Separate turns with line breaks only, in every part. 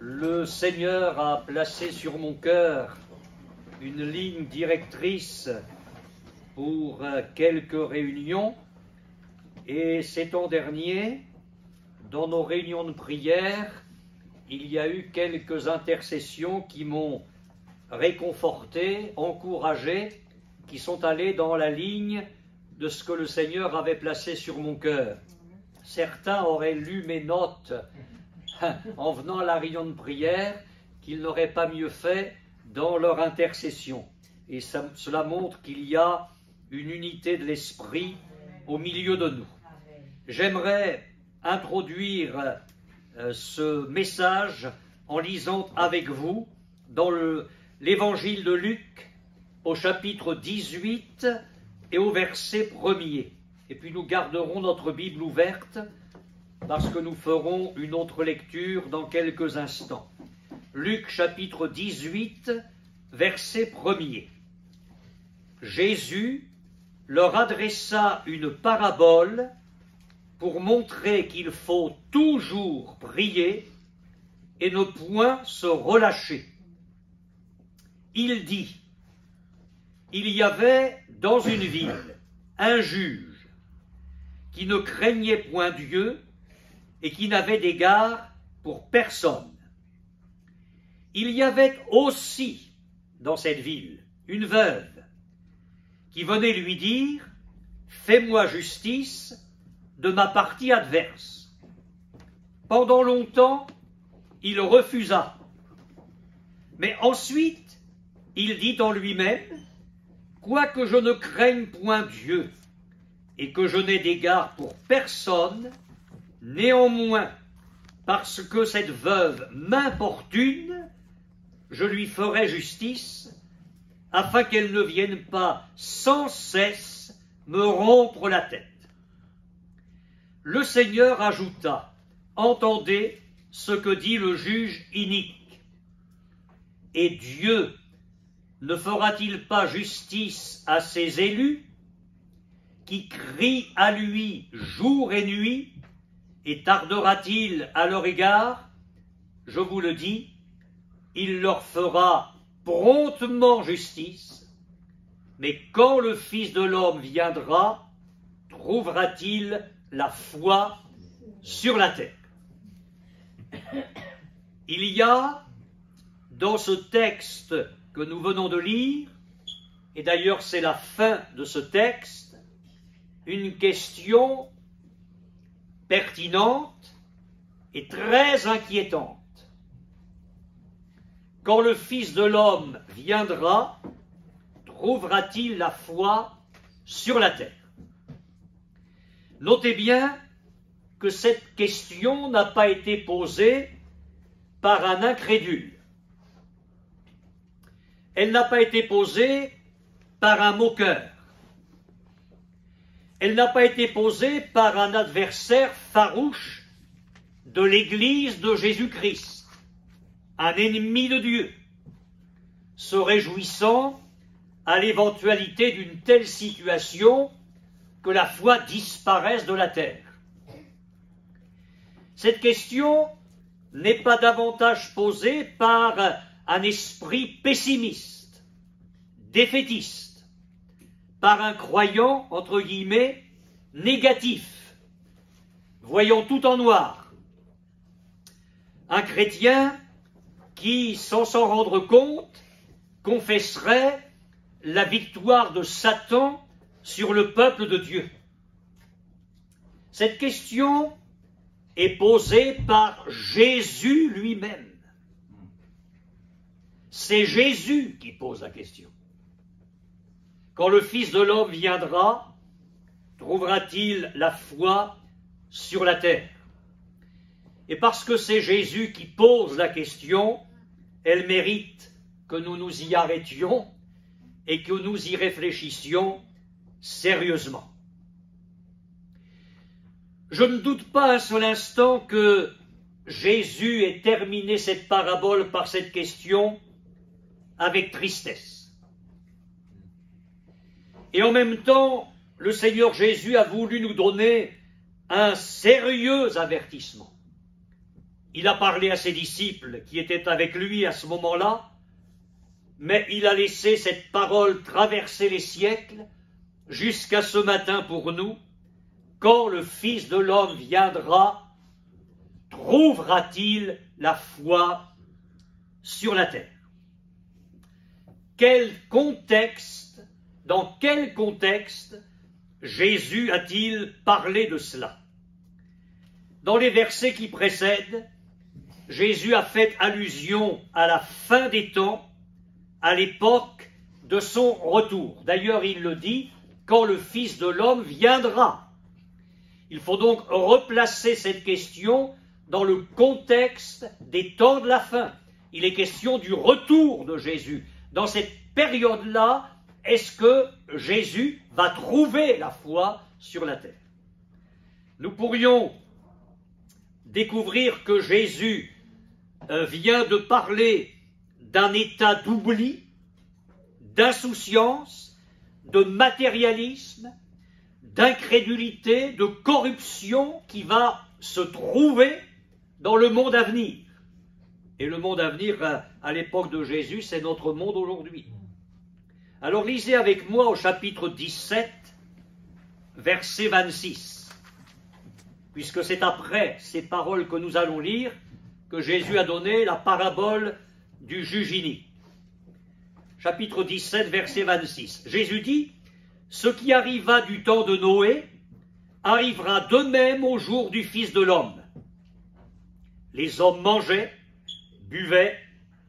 Le Seigneur a placé sur mon cœur une ligne directrice pour quelques réunions, et ces temps derniers, dans nos réunions de prière, il y a eu quelques intercessions qui m'ont réconforté, encouragé, qui sont allées dans la ligne de ce que le Seigneur avait placé sur mon cœur. Certains auraient lu mes notes en venant à la réunion de prière qu'ils n'auraient pas mieux fait dans leur intercession. Et cela montre qu'il y a une unité de l'esprit au milieu de nous. J'aimerais introduire ce message en lisant avec vous dans l'évangile de Luc au chapitre 18 et au verset 1er. Et puis nous garderons notre Bible ouverte parce que nous ferons une autre lecture dans quelques instants. Luc chapitre 18, verset 1er. Jésus leur adressa une parabole pour montrer qu'il faut toujours prier et ne point se relâcher. Il dit, il y avait dans une ville un juge qui ne craignait point Dieu et qui n'avait d'égard pour personne. Il y avait aussi dans cette ville une veuve qui venait lui dire « Fais-moi justice de ma partie adverse ». Pendant longtemps, il refusa. Mais ensuite, il dit en lui-même « Quoique je ne craigne point Dieu et que je n'ai d'égard pour personne, néanmoins, parce que cette veuve m'importune, je lui ferai justice, afin qu'elle ne vienne pas sans cesse me rompre la tête. » Le Seigneur ajouta, « Entendez ce que dit le juge inique. Et Dieu ne fera-t-il pas justice à ses élus, qui crient à lui jour et nuit, et tardera-t-il à leur égard? Je vous le dis, il leur fera promptement justice, mais quand le Fils de l'homme viendra, trouvera-t-il la foi sur la terre? Il y a dans ce texte que nous venons de lire, et d'ailleurs c'est la fin de ce texte, une question pertinente et très inquiétante. Quand le Fils de l'homme viendra, trouvera-t-il la foi sur la terre? Notez bien que cette question n'a pas été posée par un incrédule. Elle n'a pas été posée par un moqueur. Elle n'a pas été posée par un adversaire farouche de l'Église de Jésus-Christ, un ennemi de Dieu, se réjouissant à l'éventualité d'une telle situation que la foi disparaisse de la terre. Cette question n'est pas davantage posée par un esprit pessimiste, défaitiste, par un croyant, entre guillemets, négatif, voyant tout en noir. Un chrétien qui, sans s'en rendre compte, confesserait la victoire de Satan sur le peuple de Dieu. Cette question est posée par Jésus lui-même. C'est Jésus qui pose la question. Quand le Fils de l'homme viendra, trouvera-t-il la foi sur la terre? Et parce que c'est Jésus qui pose la question, elle mérite que nous nous y arrêtions et que nous y réfléchissions sérieusement. Je ne doute pas un seul instant que Jésus ait terminé cette parabole par cette question avec tristesse. Et en même temps, le Seigneur Jésus a voulu nous donner un sérieux avertissement. Il a parlé à ses disciples qui étaient avec lui à ce moment-là, mais il a laissé cette parole traverser les siècles jusqu'à ce matin pour nous. Quand le Fils de l'homme viendra, trouvera-t-il la foi sur la terre? Dans quel contexte Jésus a-t-il parlé de cela? Dans les versets qui précèdent, Jésus a fait allusion à la fin des temps, à l'époque de son retour. D'ailleurs, il le dit, quand le Fils de l'homme viendra. Il faut donc replacer cette question dans le contexte des temps de la fin. Il est question du retour de Jésus. Dans cette période-là, est-ce que Jésus va trouver la foi sur la terre? Nous pourrions découvrir que Jésus vient de parler d'un état d'oubli, d'insouciance, de matérialisme, d'incrédulité, de corruption qui va se trouver dans le monde à venir. Et le monde à venir, à l'époque de Jésus, c'est notre monde aujourd'hui. Alors lisez avec moi au chapitre 17, verset 26, puisque c'est après ces paroles que nous allons lire que Jésus a donné la parabole du juge inique. Chapitre 17, verset 26. Jésus dit, « Ce qui arriva du temps de Noé arrivera de même au jour du Fils de l'homme. Les hommes mangeaient, buvaient,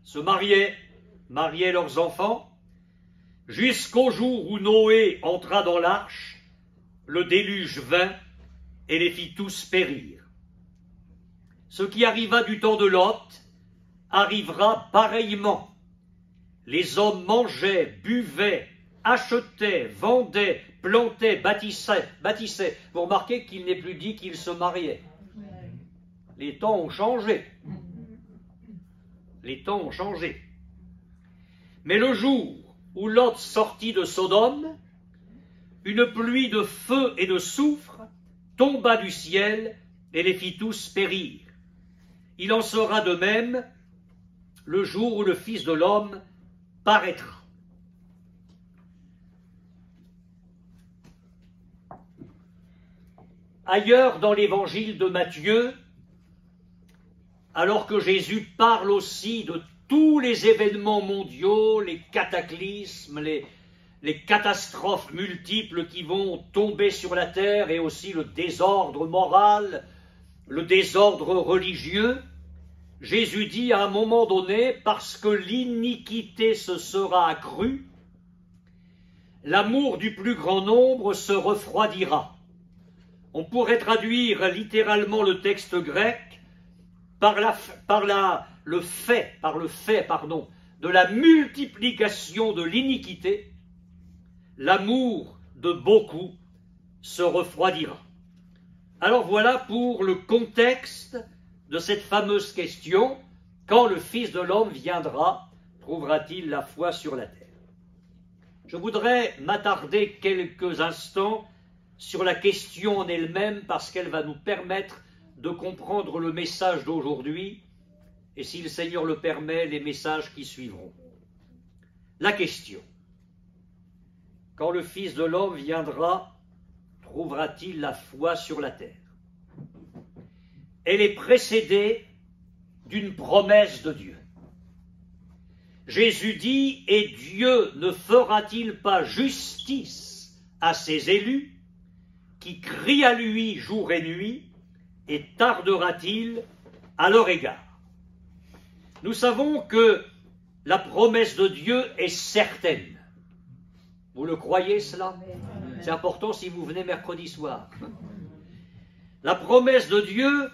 se mariaient leurs enfants, jusqu'au jour où Noé entra dans l'arche, le déluge vint et les fit tous périr. Ce qui arriva du temps de Lot arrivera pareillement. Les hommes mangeaient, buvaient, achetaient, vendaient, plantaient, bâtissaient. Vous remarquez qu'il n'est plus dit qu'ils se mariaient. Les temps ont changé. Les temps ont changé. Mais le jour où Lot sortit de Sodome, une pluie de feu et de soufre tomba du ciel et les fit tous périr. Il en sera de même le jour où le Fils de l'homme paraîtra. Ailleurs dans l'évangile de Matthieu, alors que Jésus parle aussi de tous les événements mondiaux, les cataclysmes, les catastrophes multiples qui vont tomber sur la terre et aussi le désordre moral, le désordre religieux, Jésus dit à un moment donné, parce que l'iniquité se sera accrue, l'amour du plus grand nombre se refroidira. On pourrait traduire littéralement le texte grec par le fait de la multiplication de l'iniquité, l'amour de beaucoup se refroidira. Alors voilà pour le contexte de cette fameuse question, quand le Fils de l'homme viendra, trouvera-t-il la foi sur la terre? Je voudrais m'attarder quelques instants sur la question en elle-même parce qu'elle va nous permettre de comprendre le message d'aujourd'hui et, si le Seigneur le permet, les messages qui suivront. La question: quand le Fils de l'homme viendra, trouvera-t-il la foi sur la terre? Elle est précédée d'une promesse de Dieu. Jésus dit, « Et Dieu ne fera-t-il pas justice à ses élus qui crient à lui jour et nuit, et tardera-t-il à leur égard ?» Nous savons que la promesse de Dieu est certaine. Vous le croyez cela? C'est important si vous venez mercredi soir. La promesse de Dieu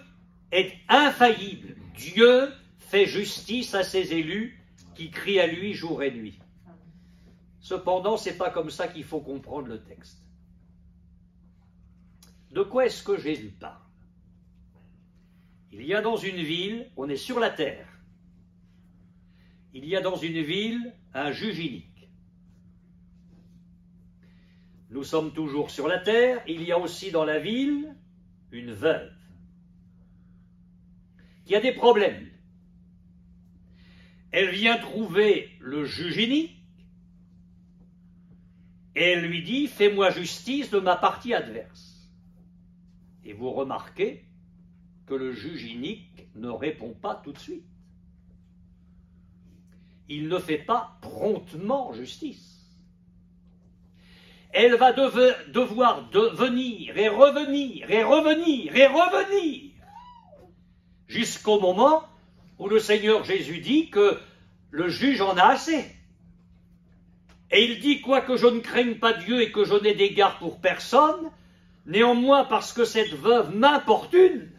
est infaillible. Dieu fait justice à ses élus qui crient à lui jour et nuit. Cependant, ce n'est pas comme ça qu'il faut comprendre le texte. De quoi est-ce que Jésus parle? Il y a dans une ville, on est sur la terre, il y a dans une ville un juge inique. Nous sommes toujours sur la terre, il y a aussi dans la ville une veuve. qui a des problèmes. Elle vient trouver le juge inique et elle lui dit « Fais-moi justice de ma partie adverse ». Et vous remarquez que le juge inique ne répond pas tout de suite. Il ne fait pas promptement justice. Elle va devoir venir et revenir et revenir et revenir jusqu'au moment où le Seigneur Jésus dit que le juge en a assez. Et il dit, quoique je ne craigne pas Dieu et que je n'ai d'égard pour personne, néanmoins parce que cette veuve m'importune,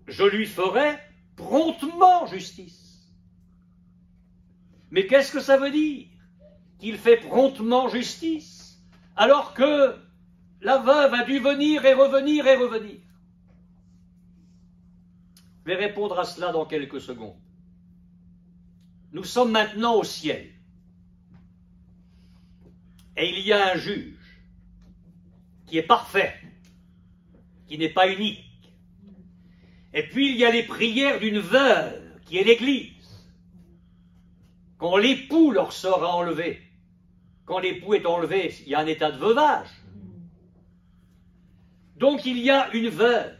je lui ferai promptement justice. Mais qu'est-ce que ça veut dire? Qu'il fait promptement justice, alors que la veuve a dû venir et revenir et revenir. Je vais répondre à cela dans quelques secondes. Nous sommes maintenant au ciel. Et il y a un juge qui est parfait, qui n'est pas unique. Et puis il y a les prières d'une veuve, qui est l'Église. Quand l'époux leur sera enlevé, quand l'époux est enlevé, il y a un état de veuvage. Donc il y a une veuve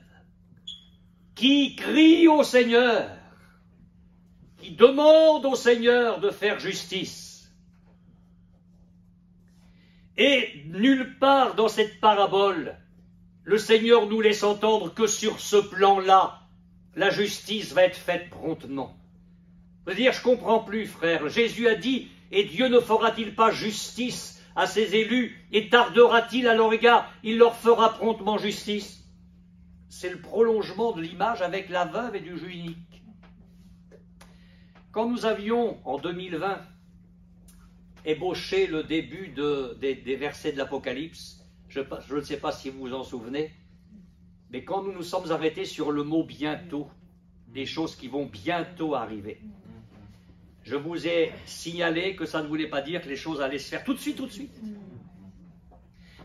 qui crie au Seigneur, qui demande au Seigneur de faire justice. Et nulle part dans cette parabole, le Seigneur nous laisse entendre que sur ce plan-là, la justice va être faite promptement. Je veux dire, je ne comprends plus, frère. Jésus a dit, et Dieu ne fera-t-il pas justice à ses élus, et tardera-t-il à leur égard? Il leur fera promptement justice. C'est le prolongement de l'image avec la veuve et du juge unique. Quand nous avions, en 2020, ébauché le début des versets de l'Apocalypse, je ne sais pas si vous vous en souvenez, mais quand nous nous sommes arrêtés sur le mot « bientôt », des choses qui vont bientôt arriver, je vous ai signalé que ça ne voulait pas dire que les choses allaient se faire tout de suite,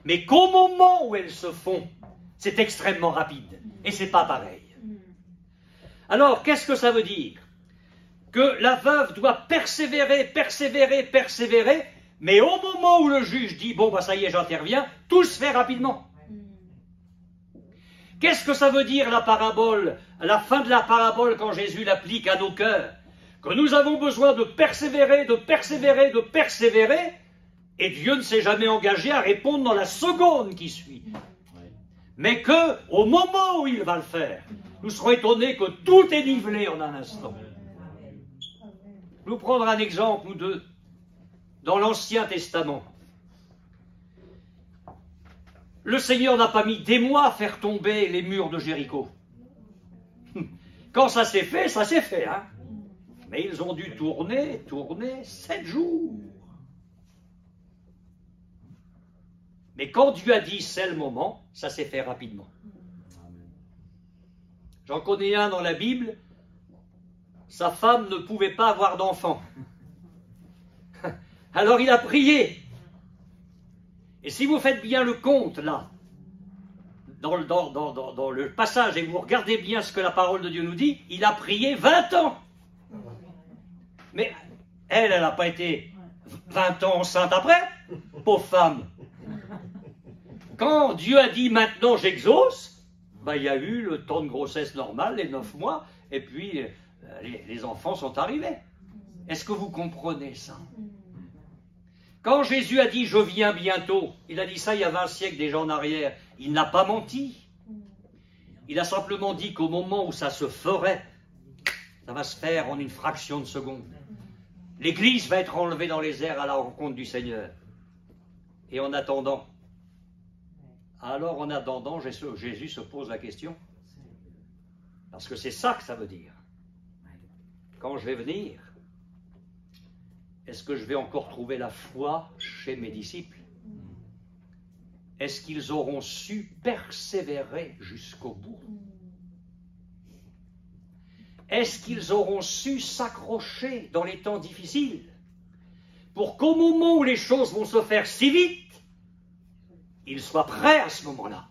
mais qu'au moment où elles se font, c'est extrêmement rapide, et c'est pas pareil. Alors, qu'est-ce que ça veut dire? Que la veuve doit persévérer, persévérer, persévérer, mais au moment où le juge dit « bon, bah ça y est, j'interviens », tout se fait rapidement. Qu'est-ce que ça veut dire la parabole, la fin de la parabole quand Jésus l'applique à nos cœurs? Que nous avons besoin de persévérer, de persévérer, de persévérer, et Dieu ne s'est jamais engagé à répondre dans la seconde qui suit. Mais que, au moment où il va le faire, nous serons étonnés que tout est nivelé en un instant. Nous prendre un exemple ou deux. Dans l'Ancien Testament, le Seigneur n'a pas mis des mois à faire tomber les murs de Jéricho. Quand ça s'est fait, hein. Mais ils ont dû tourner 7 jours. Mais quand Dieu a dit c'est le moment, ça s'est fait rapidement. J'en connais un dans la Bible, sa femme ne pouvait pas avoir d'enfant. Alors il a prié. Et si vous faites bien le compte, là, dans le passage, et vous regardez bien ce que la parole de Dieu nous dit, il a prié 20 ans. Mais elle n'a pas été 20 ans enceinte après, pauvre femme. Quand Dieu a dit « maintenant j'exauce », ben, il y a eu le temps de grossesse normal, les 9 mois, et puis les enfants sont arrivés. Est-ce que vous comprenez ça? Quand Jésus a dit « je viens bientôt », il a dit ça il y a 20 siècles déjà en arrière, il n'a pas menti. Il a simplement dit qu'au moment où ça se ferait, ça va se faire en une fraction de seconde. L'Église va être enlevée dans les airs à la rencontre du Seigneur. Et en attendant, Jésus se pose la question. Parce que c'est ça que ça veut dire. Quand je vais venir, est-ce que je vais encore trouver la foi chez mes disciples? Est-ce qu'ils auront su persévérer jusqu'au bout? Est-ce qu'ils auront su s'accrocher dans les temps difficiles pour qu'au moment où les choses vont se faire si vite, ils soient prêts à ce moment-là,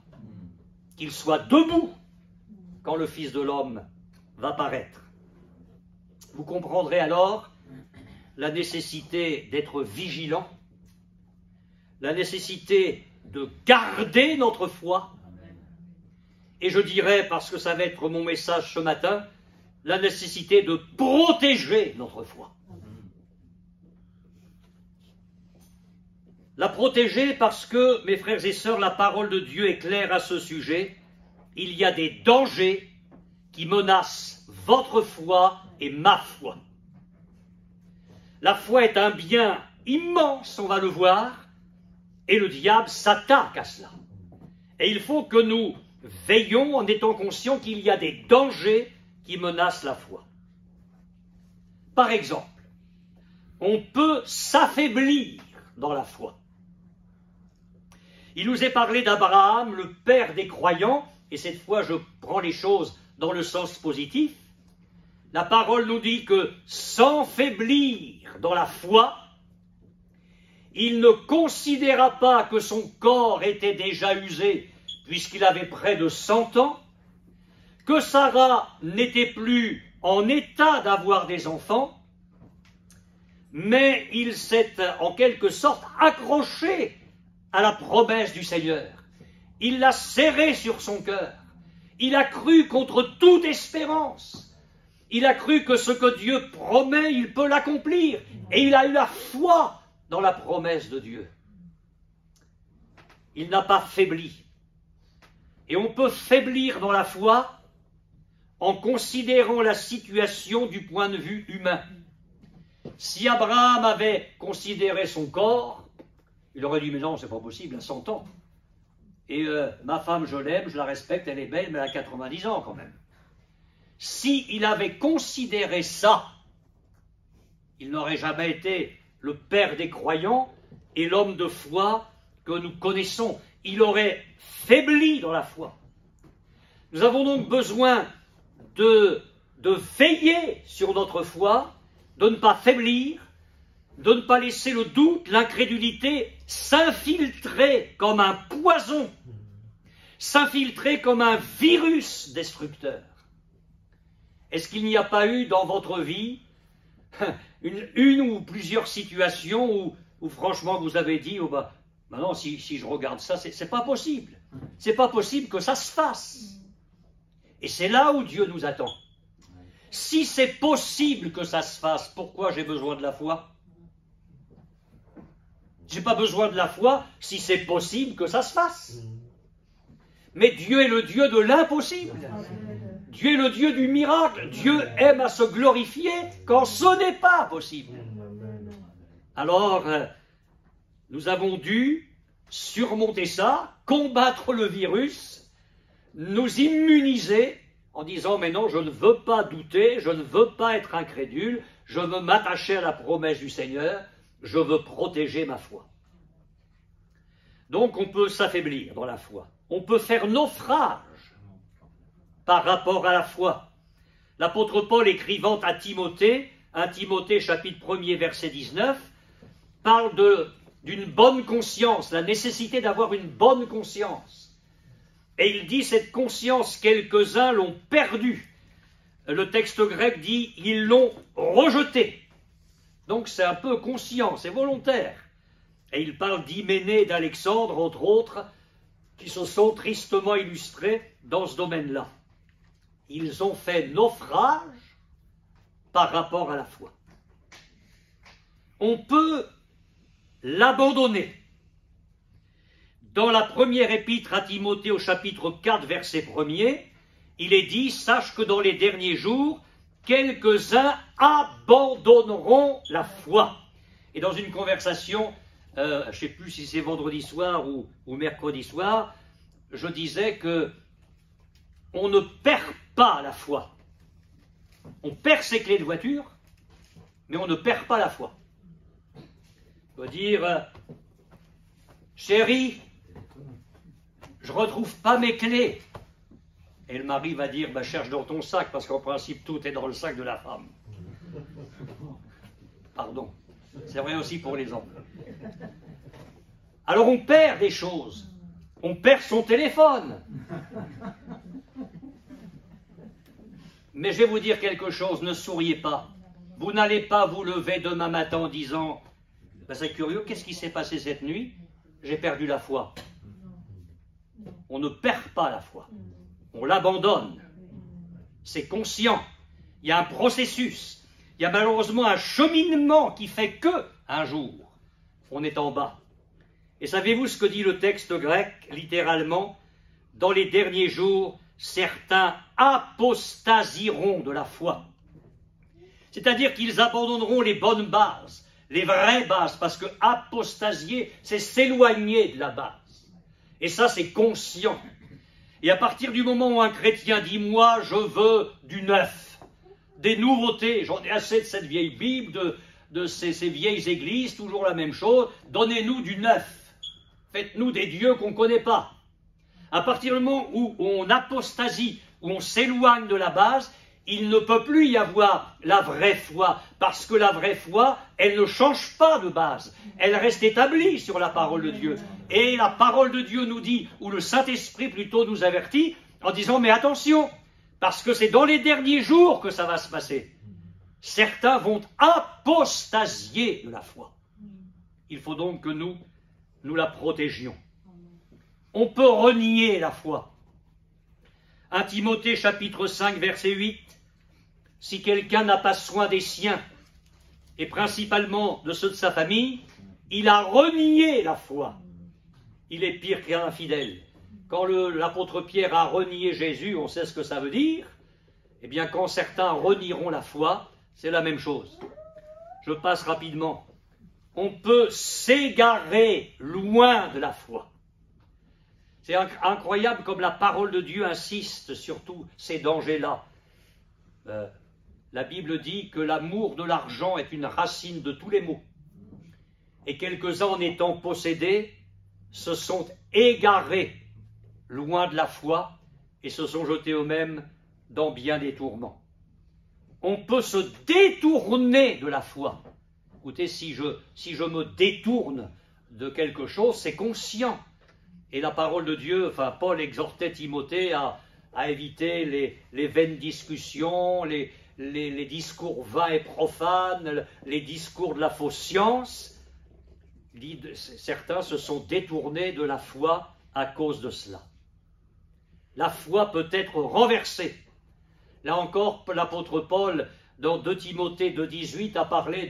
qu'ils soient debout quand le Fils de l'homme va paraître. Vous comprendrez alors la nécessité d'être vigilant, la nécessité de garder notre foi, et je dirais, parce que ça va être mon message ce matin, la nécessité de protéger notre foi. La protéger parce que, mes frères et sœurs, la parole de Dieu est claire à ce sujet. Il y a des dangers qui menacent votre foi et ma foi. La foi est un bien immense, on va le voir, et le diable s'attaque à cela. Et il faut que nous veillons en étant conscients qu'il y a des dangers qui menacent la foi. Par exemple, on peut s'affaiblir dans la foi. Il nous est parlé d'Abraham, le père des croyants, et cette fois je prends les choses dans le sens positif. La parole nous dit que sans faiblir dans la foi, il ne considéra pas que son corps était déjà usé, puisqu'il avait près de 100 ans, que Sarah n'était plus en état d'avoir des enfants, mais il s'est en quelque sorte accroché à la promesse du Seigneur. Il l'a serré sur son cœur. Il a cru contre toute espérance. Il a cru que ce que Dieu promet, il peut l'accomplir. Et il a eu la foi dans la promesse de Dieu. Il n'a pas faibli. Et on peut faiblir dans la foi en considérant la situation du point de vue humain. Si Abraham avait considéré son corps, il aurait dit, mais non, c'est pas possible, à 100 ans. Et ma femme, je l'aime, je la respecte, elle est belle, mais elle a 90 ans quand même. S'il avait considéré ça, il n'aurait jamais été le père des croyants et l'homme de foi que nous connaissons. Il aurait faibli dans la foi. Nous avons donc besoin de veiller sur notre foi, de ne pas faiblir, de ne pas laisser le doute, l'incrédulité s'infiltrer comme un poison, s'infiltrer comme un virus destructeur. Est-ce qu'il n'y a pas eu dans votre vie une ou plusieurs situations où franchement vous avez dit, oh bah, maintenant si je regarde ça, c'est pas possible. C'est pas possible que ça se fasse. Et c'est là où Dieu nous attend. Si c'est possible que ça se fasse, pourquoi j'ai besoin de la foi? J'ai pas besoin de la foi si c'est possible que ça se fasse. Mais Dieu est le Dieu de l'impossible. Dieu est le Dieu du miracle. Dieu aime à se glorifier quand ce n'est pas possible. Alors, nous avons dû surmonter ça, combattre le virus, nous immuniser en disant, mais non, je ne veux pas douter, je ne veux pas être incrédule, je veux m'attacher à la promesse du Seigneur, je veux protéger ma foi. Donc on peut s'affaiblir dans la foi. On peut faire naufrage par rapport à la foi. L'apôtre Paul écrivant à Timothée, 1 Timothée chapitre 1er verset 19, parle d'une bonne conscience, la nécessité d'avoir une bonne conscience. Et il dit cette conscience, quelques-uns l'ont perdue. Le texte grec dit, ils l'ont rejetée. Donc c'est un peu conscient, c'est volontaire. Et il parle d'Hyménée et d'Alexandre, entre autres, qui se sont tristement illustrés dans ce domaine-là. Ils ont fait naufrage par rapport à la foi. On peut l'abandonner. Dans la première épître à Timothée au chapitre 4, verset 1er, il est dit, sache que dans les derniers jours, quelques-uns abandonneront la foi. Et dans une conversation, je ne sais plus si c'est vendredi soir ou mercredi soir, je disais que on ne perd pas la foi. On perd ses clés de voiture, mais on ne perd pas la foi. On peut dire, chérie, je ne retrouve pas mes clés. Et le mari va dire, bah, cherche dans ton sac, parce qu'en principe, tout est dans le sac de la femme. Pardon. C'est vrai aussi pour les hommes. Alors on perd des choses. On perd son téléphone. Mais je vais vous dire quelque chose, ne souriez pas. Vous n'allez pas vous lever demain matin en disant ben, « c'est curieux, qu'est-ce qui s'est passé cette nuit? J'ai perdu la foi. » On ne perd pas la foi. On l'abandonne. C'est conscient. Il y a un processus. Il y a malheureusement un cheminement qui fait que, un jour, on est en bas. Et savez-vous ce que dit le texte grec, littéralement? Dans les derniers jours, certains apostasieront de la foi. C'est-à-dire qu'ils abandonneront les bonnes bases, les vraies bases, parce que apostasier, c'est s'éloigner de la base. Et ça, c'est conscient. Et à partir du moment où un chrétien dit « moi, je veux du neuf », des nouveautés, j'en ai assez de cette vieille Bible, de ces vieilles églises, toujours la même chose, donnez-nous du neuf, faites-nous des dieux qu'on ne connaît pas. À partir du moment où on apostasie, où on s'éloigne de la base, il ne peut plus y avoir la vraie foi, parce que la vraie foi, elle ne change pas de base, elle reste établie sur la parole de Dieu. Et la parole de Dieu nous dit, ou le Saint-Esprit plutôt nous avertit, en disant, mais attention, parce que c'est dans les derniers jours que ça va se passer. Certains vont apostasier de la foi. Il faut donc que nous la protégions. On peut renier la foi. 1 Timothée chapitre 5 verset 8, si quelqu'un n'a pas soin des siens, et principalement de ceux de sa famille, il a renié la foi. Il est pire qu'un infidèle. Quand l'apôtre Pierre a renié Jésus, on sait ce que ça veut dire. Eh bien, quand certains renieront la foi, c'est la même chose. Je passe rapidement. On peut s'égarer loin de la foi. C'est incroyable comme la parole de Dieu insiste sur tous ces dangers-là. La Bible dit que l'amour de l'argent est une racine de tous les maux. Et quelques-uns, en étant possédés, se sont égarés loin de la foi et se sont jetés eux-mêmes dans bien des tourments. On peut se détourner de la foi. Écoutez, si je me détourne de quelque chose, c'est conscient. Et la parole de Dieu, Paul exhortait Timothée à éviter les vaines discussions, les discours vains et profanes, les discours de la fausse science. Certains se sont détournés de la foi à cause de cela. La foi peut être renversée. Là encore, l'apôtre Paul, dans 2 Timothée 2,18, a parlé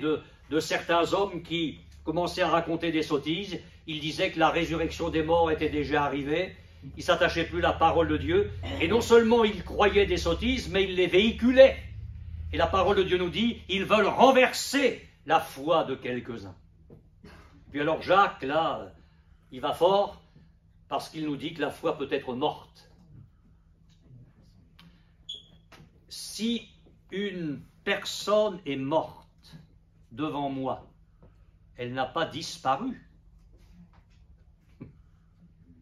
de certains hommes qui commençaient à raconter des sottises. Il disait que la résurrection des morts était déjà arrivée. Il ne s'attachait plus à la parole de Dieu. Et non seulement ils croyaient des sottises, mais ils les véhiculaient. Et la parole de Dieu nous dit, ils veulent renverser la foi de quelques-uns. Puis alors Jacques, là, il va fort, parce qu'il nous dit que la foi peut être morte. Si une personne est morte devant moi, elle n'a pas disparu.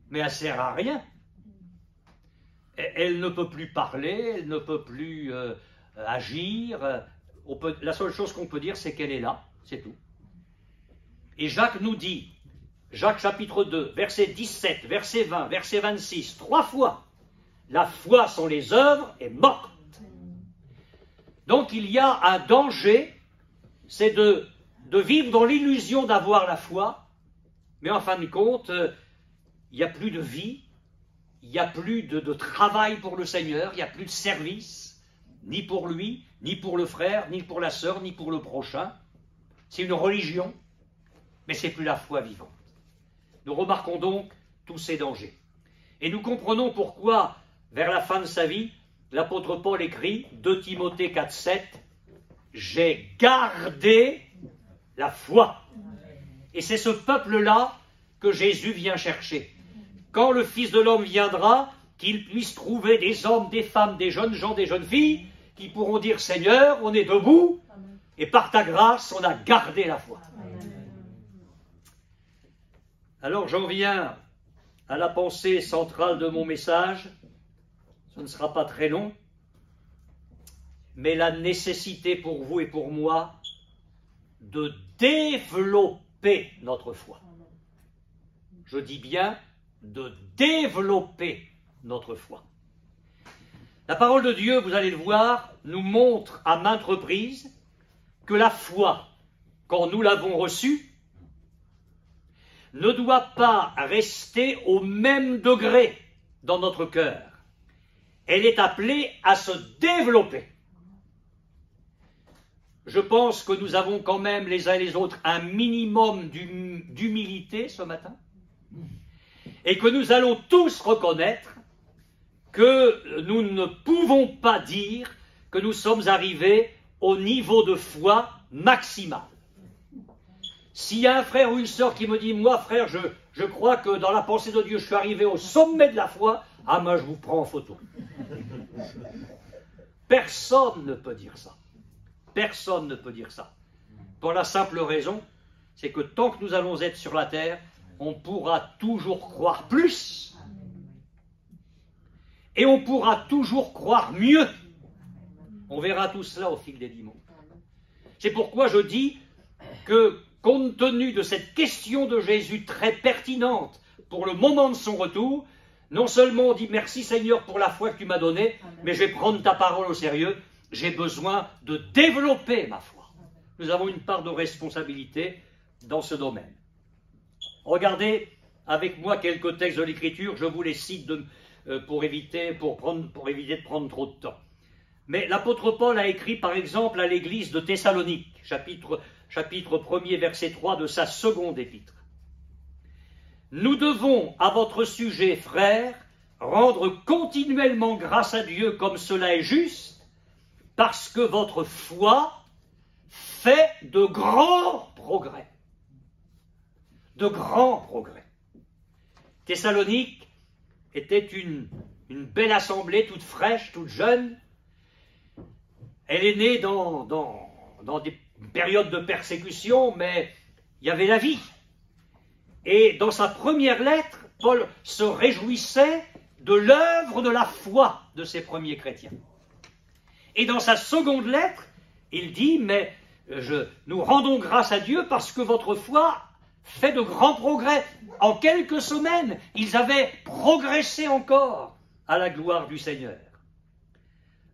Mais elle ne sert à rien. Elle ne peut plus parler, elle ne peut plus agir. La seule chose qu'on peut dire, c'est qu'elle est là, c'est tout. Et Jacques nous dit, Jacques chapitre 2, verset 17, verset 20, verset 26, 3 fois, la foi sans les œuvres est morte. Donc il y a un danger, c'est de vivre dans l'illusion d'avoir la foi, mais en fin de compte, il n'y a plus de vie, il n'y a plus de travail pour le Seigneur, il n'y a plus de service, ni pour lui, ni pour le frère, ni pour la sœur, ni pour le prochain. C'est une religion, mais ce n'est plus la foi vivante. Nous remarquons donc tous ces dangers. Et nous comprenons pourquoi, vers la fin de sa vie, l'apôtre Paul écrit, 2 Timothée 4, 7, « J'ai gardé la foi ». Et c'est ce peuple-là que Jésus vient chercher. Quand le Fils de l'homme viendra, qu'il puisse trouver des hommes, des femmes, des jeunes gens, des jeunes filles, qui pourront dire « Seigneur, on est debout, et par ta grâce, on a gardé la foi ». Alors j'en viens à la pensée centrale de mon message. Ce ne sera pas très long, mais la nécessité pour vous et pour moi de développer notre foi. Je dis bien de développer notre foi. La parole de Dieu, vous allez le voir, nous montre à maintes reprises que la foi, quand nous l'avons reçue, ne doit pas rester au même degré dans notre cœur. Elle est appelée à se développer. Je pense que nous avons quand même les uns et les autres un minimum d'humilité ce matin et que nous allons tous reconnaître que nous ne pouvons pas dire que nous sommes arrivés au niveau de foi maximal. S'il y a un frère ou une sœur qui me dit « Moi, frère, je crois que dans la pensée de Dieu, je suis arrivé au sommet de la foi », ah, moi, je vous prends en photo. Personne ne peut dire ça. Personne ne peut dire ça. Pour la simple raison, c'est que tant que nous allons être sur la terre, on pourra toujours croire plus. Et on pourra toujours croire mieux. On verra tout cela au fil des dimanches. C'est pourquoi je dis que, compte tenu de cette question de Jésus très pertinente pour le moment de son retour, non seulement on dit merci Seigneur pour la foi que tu m'as donnée, mais je vais prendre ta parole au sérieux, j'ai besoin de développer ma foi. Nous avons une part de responsabilité dans ce domaine. Regardez avec moi quelques textes de l'Écriture, je vous les cite pour éviter de prendre trop de temps. Mais l'apôtre Paul a écrit par exemple à l'église de Thessalonique, chapitre 1er, verset 3 de sa seconde épître. Nous devons, à votre sujet, frères, rendre continuellement grâce à Dieu comme cela est juste, parce que votre foi fait de grands progrès. De grands progrès. Thessalonique était une belle assemblée, toute fraîche, toute jeune. Elle est née dans des périodes de persécution, mais il y avait la vie. Et dans sa première lettre, Paul se réjouissait de l'œuvre de la foi de ces premiers chrétiens. Et dans sa seconde lettre, il dit, mais nous rendons grâce à Dieu parce que votre foi fait de grands progrès. En quelques semaines, ils avaient progressé encore à la gloire du Seigneur.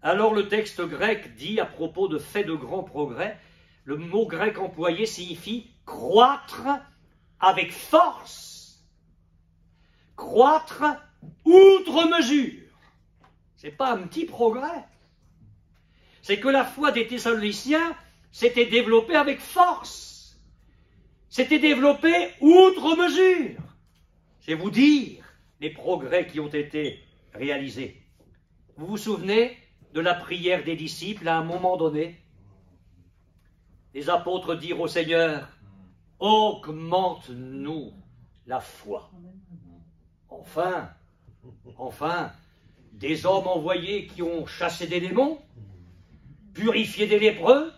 Alors le texte grec dit à propos de fait de grands progrès, le mot grec employé signifie croître avec force, croître outre mesure. Ce n'est pas un petit progrès. C'est que la foi des Thessaloniciens s'était développée avec force, s'était développée outre mesure. C'est vous dire les progrès qui ont été réalisés. Vous vous souvenez de la prière des disciples à un moment donné? Les apôtres dirent au Seigneur, « Augmente-nous la foi. » Enfin, des hommes envoyés qui ont chassé des démons, purifié des lépreux,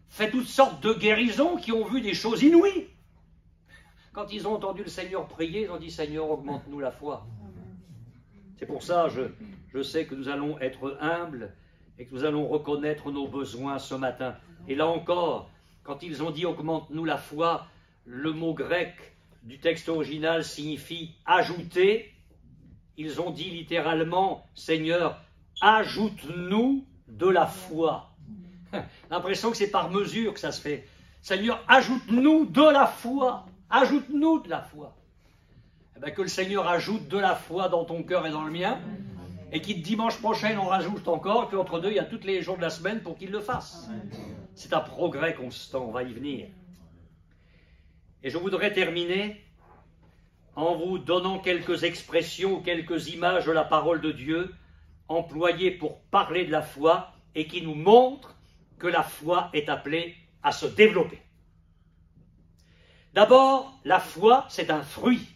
fait toutes sortes de guérisons, qui ont vu des choses inouïes. Quand ils ont entendu le Seigneur prier, ils ont dit « Seigneur, augmente-nous la foi. » C'est pour ça, je sais que nous allons être humbles et que nous allons reconnaître nos besoins ce matin. Et là encore, quand ils ont dit « augmente-nous la foi », le mot grec du texte original signifie « ajouter ». Ils ont dit littéralement « Seigneur, ajoute-nous de la foi ». L'impression que c'est par mesure que ça se fait. « Seigneur, ajoute-nous de la foi ». Ajoute-nous de la foi. Eh bien, que le Seigneur ajoute de la foi dans ton cœur et dans le mien, et qu'il dimanche prochain en rajoute encore, et puis entre deux, il y a tous les jours de la semaine pour qu'il le fasse. C'est un progrès constant, on va y venir. Et je voudrais terminer en vous donnant quelques expressions ou quelques images de la parole de Dieu employées pour parler de la foi et qui nous montrent que la foi est appelée à se développer. D'abord, la foi, c'est un fruit.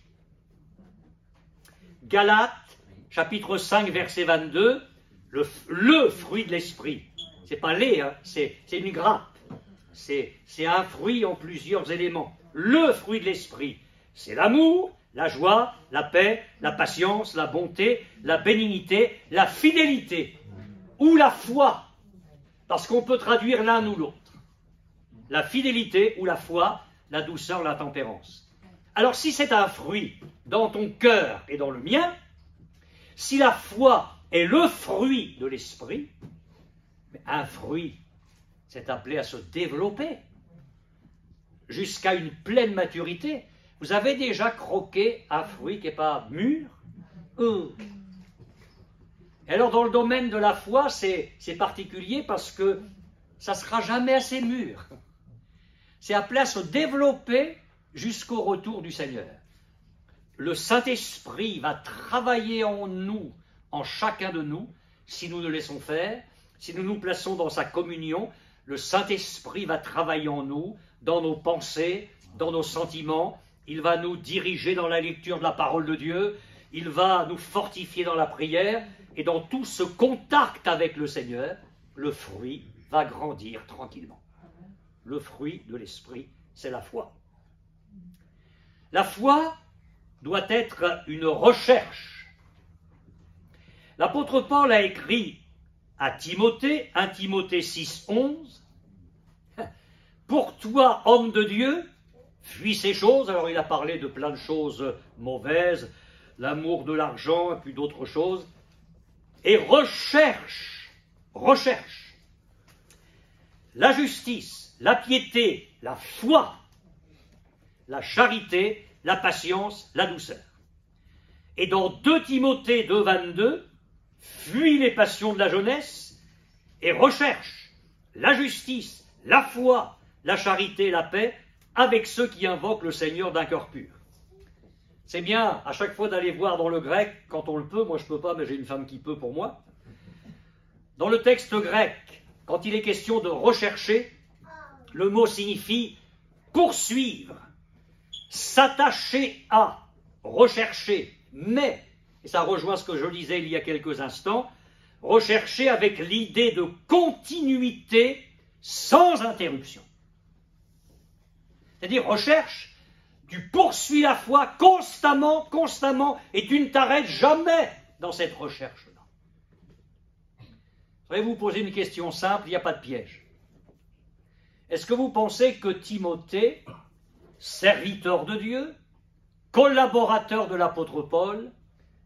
Galates, chapitre 5, verset 22, le fruit de l'esprit. C'est pas les, hein, c'est une grappe. C'est un fruit en plusieurs éléments. Le fruit de l'esprit, c'est l'amour, la joie, la paix, la patience, la bonté, la bénignité, la fidélité, ou la foi, parce qu'on peut traduire l'un ou l'autre. La fidélité ou la foi, la douceur, la tempérance. Alors si c'est un fruit dans ton cœur et dans le mien, si la foi est le fruit de l'esprit. Mais un fruit, c'est appelé à se développer jusqu'à une pleine maturité. Vous avez déjà croqué un fruit qui n'est pas mûr? Et alors dans le domaine de la foi, c'est particulier parce que ça ne sera jamais assez mûr. C'est appelé à se développer jusqu'au retour du Seigneur. Le Saint-Esprit va travailler en nous, en chacun de nous, si nous le laissons faire, si nous nous plaçons dans sa communion. Le Saint-Esprit va travailler en nous, dans nos pensées, dans nos sentiments. Il va nous diriger dans la lecture de la parole de Dieu. Il va nous fortifier dans la prière. Et dans tout ce contact avec le Seigneur, le fruit va grandir tranquillement. Le fruit de l'esprit, c'est la foi. La foi doit être une recherche. L'apôtre Paul a écrit à Timothée, 1 Timothée 6, 11, « Pour toi, homme de Dieu, fuis ces choses. » Alors il a parlé de plein de choses mauvaises, l'amour de l'argent et puis d'autres choses. Et recherche la justice, la piété, la foi, la charité, la patience, la douceur. Et dans 2 Timothée 2, 22, fuis les passions de la jeunesse et recherche la justice, la foi, la charité et la paix avec ceux qui invoquent le Seigneur d'un cœur pur. C'est bien à chaque fois d'aller voir dans le grec, quand on le peut, moi je ne peux pas, mais j'ai une femme qui peut pour moi. Dans le texte grec, quand il est question de rechercher, le mot signifie poursuivre, s'attacher à, rechercher, mais, et ça rejoint ce que je disais il y a quelques instants, rechercher avec l'idée de continuité sans interruption. C'est-à-dire recherche, tu poursuis la foi constamment, et tu ne t'arrêtes jamais dans cette recherche-là. Je vais vous poser une question simple, il n'y a pas de piège. Est-ce que vous pensez que Timothée, serviteur de Dieu, collaborateur de l'apôtre Paul,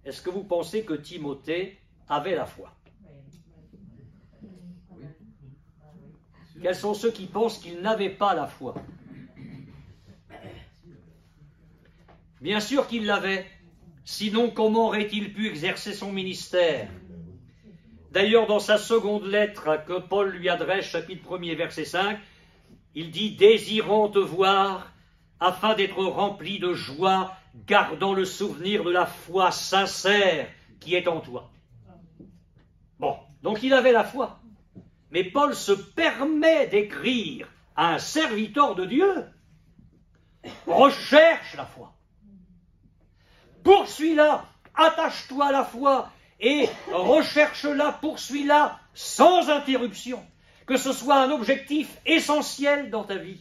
est-ce que vous pensez que Timothée avait la foi? Quels sont ceux qui pensent qu'il n'avait pas la foi? Bien sûr qu'il l'avait, sinon comment aurait-il pu exercer son ministère? D'ailleurs, dans sa seconde lettre que Paul lui adresse, chapitre 1er, verset 5, il dit « Désirant te voir, afin d'être rempli de joie, gardant le souvenir de la foi sincère qui est en toi. » Bon, donc il avait la foi. Mais Paul se permet d'écrire à un serviteur de Dieu « Recherche la foi. Poursuis-la, attache-toi à la foi et recherche-la, poursuis-la sans interruption, que ce soit un objectif essentiel dans ta vie. »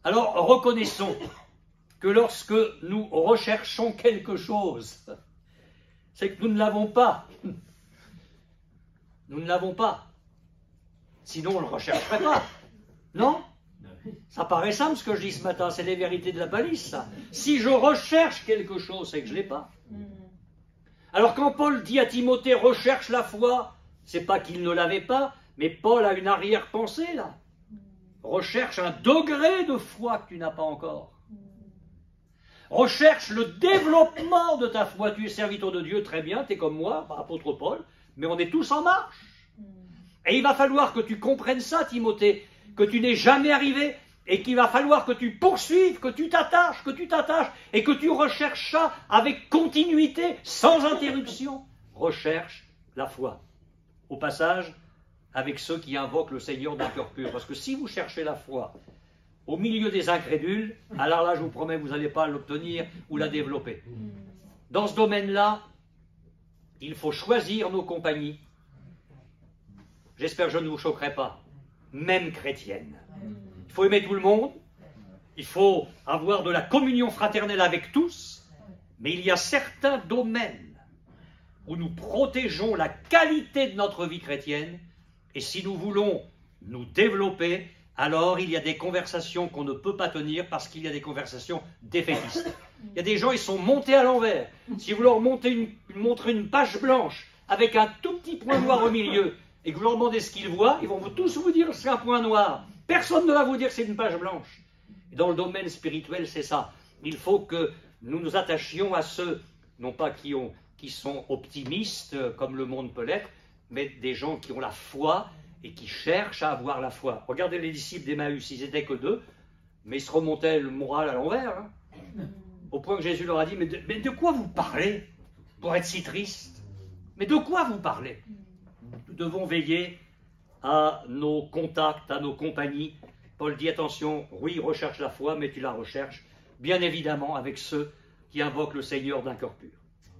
Alors reconnaissons que lorsque nous recherchons quelque chose, c'est que nous ne l'avons pas. Nous ne l'avons pas. Sinon on ne le rechercherait pas. Non ? Ça paraît simple ce que je dis ce matin, c'est les vérités de la palisse, ça. Si je recherche quelque chose, c'est que je ne l'ai pas. Alors quand Paul dit à Timothée, recherche la foi, c'est pas qu'il ne l'avait pas, mais Paul a une arrière-pensée là. Recherche un degré de foi que tu n'as pas encore. Recherche le développement de ta foi. Tu es serviteur de Dieu, très bien, tu es comme moi, apôtre Paul, mais on est tous en marche. Et il va falloir que tu comprennes ça, Timothée, que tu n'es jamais arrivé et qu'il va falloir que tu poursuives, que tu t'attaches et que tu recherches ça avec continuité, sans interruption. Recherche la foi. Au passage, avec ceux qui invoquent le Seigneur d'un cœur pur. Parce que si vous cherchez la foi au milieu des incrédules, alors là, je vous promets, vous n'allez pas l'obtenir ou la développer. Dans ce domaine-là, il faut choisir nos compagnies. J'espère que je ne vous choquerai pas. Même chrétienne. Il faut aimer tout le monde, il faut avoir de la communion fraternelle avec tous, mais il y a certains domaines où nous protégeons la qualité de notre vie chrétienne, et si nous voulons nous développer, alors il y a des conversations qu'on ne peut pas tenir parce qu'il y a des conversations défaitistes. Il y a des gens, ils sont montés à l'envers. Si vous leur montrez une page blanche avec un tout petit point noir au milieu et que vous leur demandez ce qu'ils voient, ils vont tous vous dire que c'est un point noir. Personne ne va vous dire que c'est une page blanche. Et dans le domaine spirituel, c'est ça. Il faut que nous nous attachions à ceux, non pas qui sont optimistes comme le monde peut l'être, mais des gens qui ont la foi et qui cherchent à avoir la foi. Regardez les disciples d'Emmaüs, ils n'étaient que 2, mais ils se remontaient le moral à l'envers. Hein. Au point que Jésus leur a dit, mais de quoi vous parlez pour être si triste? Mais de quoi vous parlez? Nous devons veiller à nos contacts, à nos compagnies. Paul dit, attention, oui, recherche la foi, mais tu la recherches, bien évidemment, avec ceux qui invoquent le Seigneur d'un cœur pur.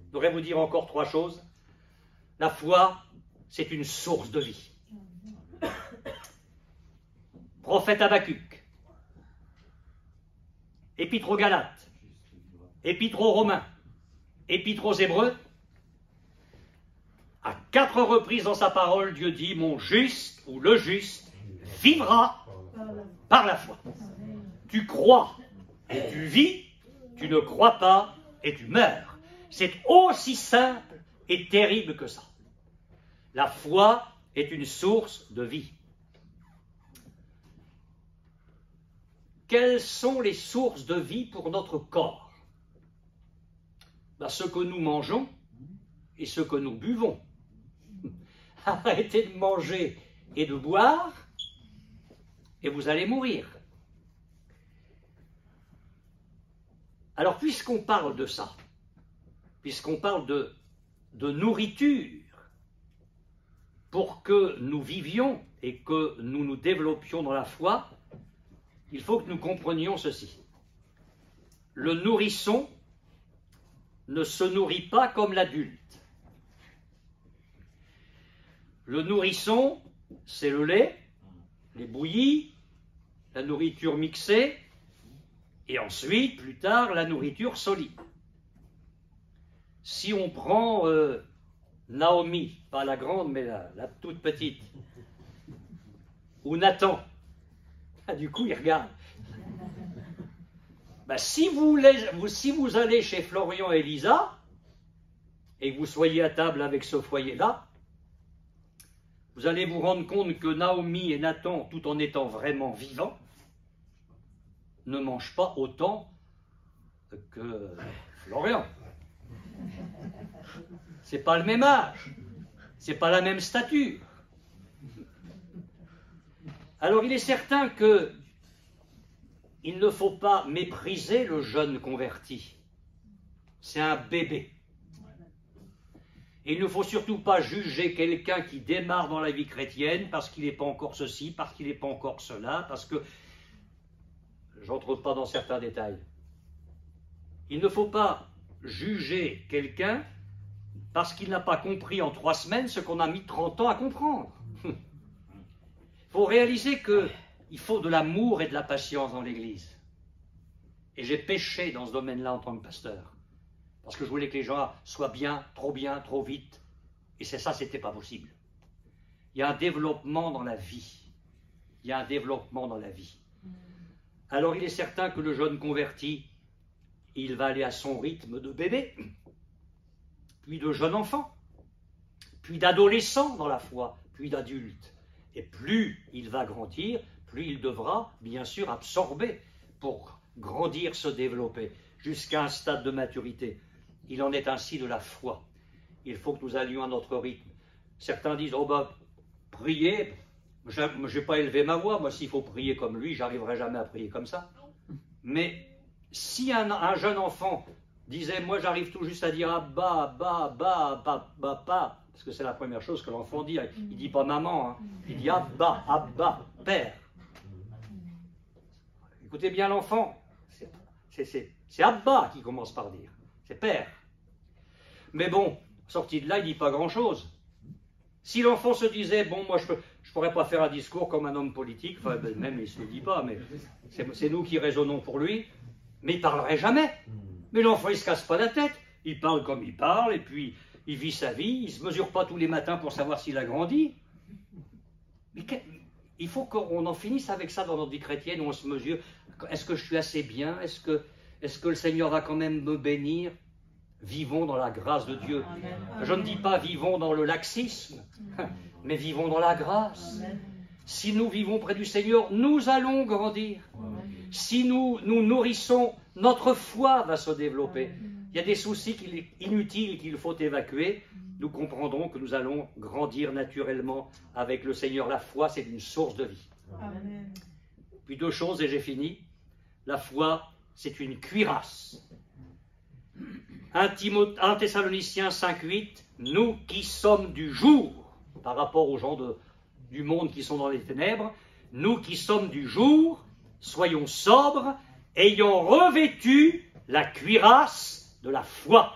Je voudrais vous dire encore 3 choses. La foi, c'est une source de vie. Prophète Habakkuk, Épître aux Galates, Épître aux Romains, Épître aux Hébreux, à 4 reprises dans sa parole, Dieu dit, mon juste ou le juste vivra par la foi. Tu crois et tu vis, tu ne crois pas et tu meurs. C'est aussi simple et terrible que ça. La foi est une source de vie. Quelles sont les sources de vie pour notre corps? Ce que nous mangeons et ce que nous buvons. Arrêtez de manger et de boire et vous allez mourir. Alors, puisqu'on parle de ça, puisqu'on parle de nourriture, pour que nous vivions et que nous nous développions dans la foi, il faut que nous comprenions ceci. Le nourrisson ne se nourrit pas comme l'adulte. Le nourrisson, c'est le lait, les bouillies, la nourriture mixée, et ensuite, plus tard, la nourriture solide. Si on prend Naomi, pas la grande, mais la toute petite, ou Nathan, du coup, il regarde. Si vous allez chez Florian et Lisa, et que vous soyez à table avec ce foyer-là, vous allez vous rendre compte que Naomi et Nathan, tout en étant vraiment vivants, ne mangent pas autant que Florian. C'est pas le même âge, c'est pas la même stature. Alors il est certain que il ne faut pas mépriser le jeune converti. C'est un bébé. Et il ne faut surtout pas juger quelqu'un qui démarre dans la vie chrétienne parce qu'il n'est pas encore ceci, parce qu'il n'est pas encore cela, parce que... J'entre pas dans certains détails. Il ne faut pas juger quelqu'un parce qu'il n'a pas compris en 3 semaines ce qu'on a mis 30 ans à comprendre. Il faut réaliser qu'il faut de l'amour et de la patience dans l'Église. Et j'ai péché dans ce domaine-là en tant que pasteur. Parce que je voulais que les gens soient bien, trop vite. Et ça, c'était pas possible. Il y a un développement dans la vie. Il y a un développement dans la vie. Alors il est certain que le jeune converti, il va aller à son rythme de bébé, puis de jeune enfant, puis d'adolescent dans la foi, puis d'adulte. Et plus il va grandir, plus il devra, bien sûr, absorber pour grandir, se développer, jusqu'à un stade de maturité. Il en est ainsi de la foi. Il faut que nous allions à notre rythme. Certains disent, prier, je n'ai pas élevé ma voix, moi s'il faut prier comme lui, j'arriverai jamais à prier comme ça. Mais si un jeune enfant disait, moi j'arrive tout juste à dire Abba, Papa, parce que c'est la première chose que l'enfant dit, il ne dit pas maman, hein. Il dit Abba, Père. Écoutez bien l'enfant, c'est Abba qui commence par dire, c'est Père. Mais bon, sorti de là, il ne dit pas grand-chose. Si l'enfant se disait, bon, moi je ne pourrais pas faire un discours comme un homme politique, enfin même il ne se le dit pas, mais c'est nous qui raisonnons pour lui, mais il ne parlerait jamais. Mais l'enfant, il ne se casse pas la tête, il parle comme il parle, et puis il vit sa vie, il ne se mesure pas tous les matins pour savoir s'il a grandi. Mais il faut qu'on en finisse avec ça dans notre vie chrétienne, où on se mesure, est-ce que je suis assez bien, est-ce que est-ce que le Seigneur va quand même me bénir? Vivons dans la grâce de Dieu. Je ne dis pas vivons dans le laxisme, mais vivons dans la grâce. Si nous vivons près du Seigneur, nous allons grandir. Si nous nous nourrissons, notre foi va se développer. Il y a des soucis inutiles qu'il faut évacuer. Nous comprendrons que nous allons grandir naturellement avec le Seigneur. La foi, c'est une source de vie. Amen. Puis deux choses, et j'ai fini. La foi, c'est une cuirasse. 1 Thessaloniciens 5,8, nous qui sommes du jour, par rapport aux gens du monde qui sont dans les ténèbres, nous qui sommes du jour, soyons sobres, ayant revêtu la cuirasse de la foi.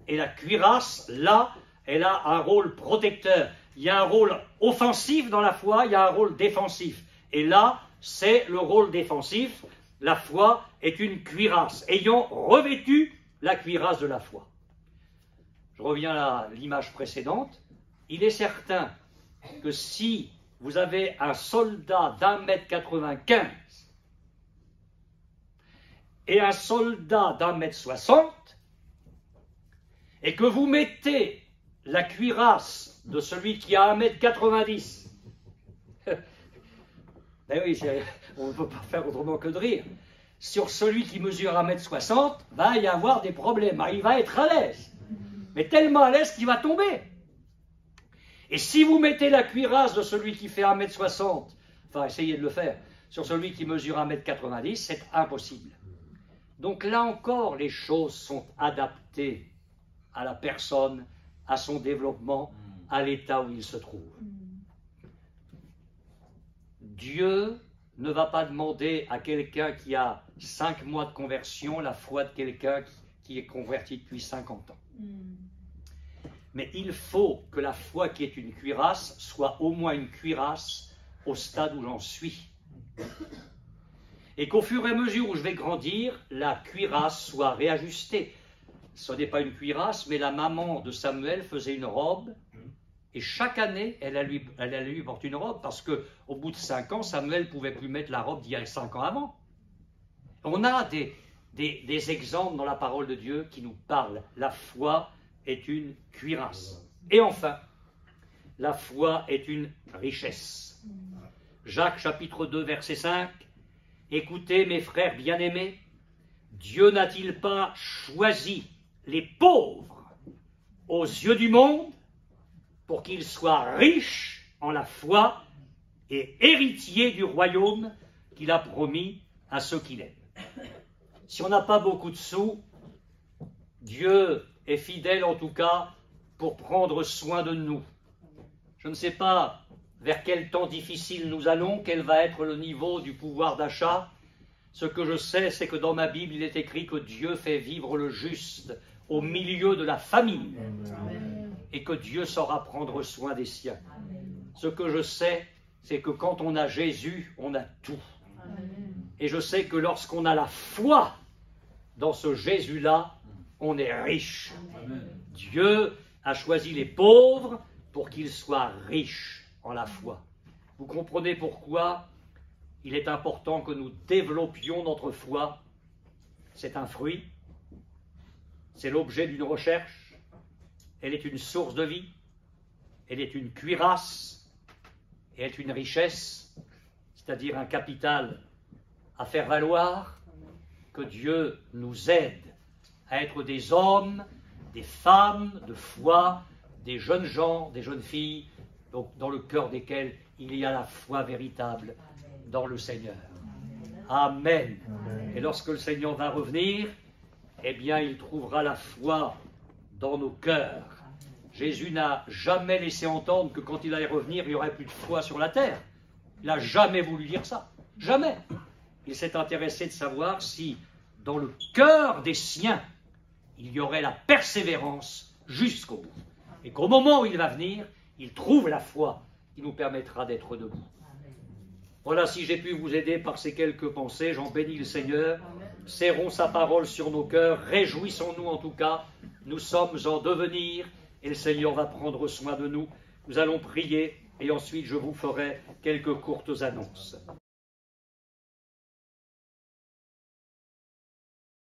Et la cuirasse, là, elle a un rôle protecteur. Il y a un rôle offensif dans la foi, il y a un rôle défensif. Et là, c'est le rôle défensif. La foi est une cuirasse, ayant revêtu la cuirasse de la foi. Je reviens à l'image précédente. Il est certain que si vous avez un soldat d'1,95 m et un soldat d'1,60 m, et que vous mettez la cuirasse de celui qui a 1,90 m, ben oui, on ne peut pas faire autrement que de rire, sur celui qui mesure 1,60 m, va y avoir des problèmes. Il va être à l'aise, mais tellement à l'aise qu'il va tomber. Et si vous mettez la cuirasse de celui qui fait 1,60 m, enfin essayez de le faire, sur celui qui mesure 1,90 m, c'est impossible. Donc là encore, les choses sont adaptées à la personne, à son développement, à l'état où il se trouve. Dieu ne va pas demander à quelqu'un qui a 5 mois de conversion la foi de quelqu'un qui est converti depuis 50 ans. Mais il faut que la foi qui est une cuirasse soit au moins une cuirasse au stade où j'en suis. Et qu'au fur et à mesure où je vais grandir, la cuirasse soit réajustée. Ce n'est pas une cuirasse, mais la maman de Samuel faisait une robe. Et chaque année, elle allait lui porter une robe, parce qu'au bout de 5 ans, Samuel ne pouvait plus mettre la robe d'il y a 5 ans avant. On a des exemples dans la parole de Dieu qui nous parlent. La foi est une cuirasse. Et enfin, la foi est une richesse. Jacques chapitre 2, verset 5. Écoutez mes frères bien-aimés, Dieu n'a-t-il pas choisi les pauvres aux yeux du monde pour qu'ils soient riches en la foi et héritiers du royaume qu'il a promis à ceux qu'il aime. Si on n'a pas beaucoup de sous, Dieu est fidèle en tout cas pour prendre soin de nous. Je ne sais pas vers quel temps difficile nous allons, quel va être le niveau du pouvoir d'achat. Ce que je sais, c'est que dans ma Bible, il est écrit que Dieu fait vivre le juste au milieu de la famine. Amen. Et que Dieu saura prendre soin des siens. Amen. Ce que je sais, c'est que quand on a Jésus, on a tout. Amen. Et je sais que lorsqu'on a la foi dans ce Jésus-là, on est riche. Amen. Dieu a choisi les pauvres pour qu'ils soient riches en la foi. Vous comprenez pourquoi il est important que nous développions notre foi. C'est un fruit, c'est l'objet d'une recherche, elle est une source de vie, elle est une cuirasse, et elle est une richesse, c'est-à-dire un capital à faire valoir. Que Dieu nous aide à être des hommes, des femmes de foi, des jeunes gens, des jeunes filles, donc dans le cœur desquels il y a la foi véritable dans le Seigneur. Amen. Amen. Et lorsque le Seigneur va revenir, eh bien, il trouvera la foi dans nos cœurs. Jésus n'a jamais laissé entendre que quand il allait revenir, il n'y aurait plus de foi sur la terre. Il n'a jamais voulu dire ça. Jamais. Il s'est intéressé de savoir si, dans le cœur des siens, il y aurait la persévérance jusqu'au bout. Et qu'au moment où il va venir, il trouve la foi qui nous permettra d'être debout. Voilà, si j'ai pu vous aider par ces quelques pensées, j'en bénis le Seigneur. Serrons sa parole sur nos cœurs, réjouissons-nous en tout cas. Nous sommes en devenir et le Seigneur va prendre soin de nous. Nous allons prier et ensuite je vous ferai quelques courtes annonces.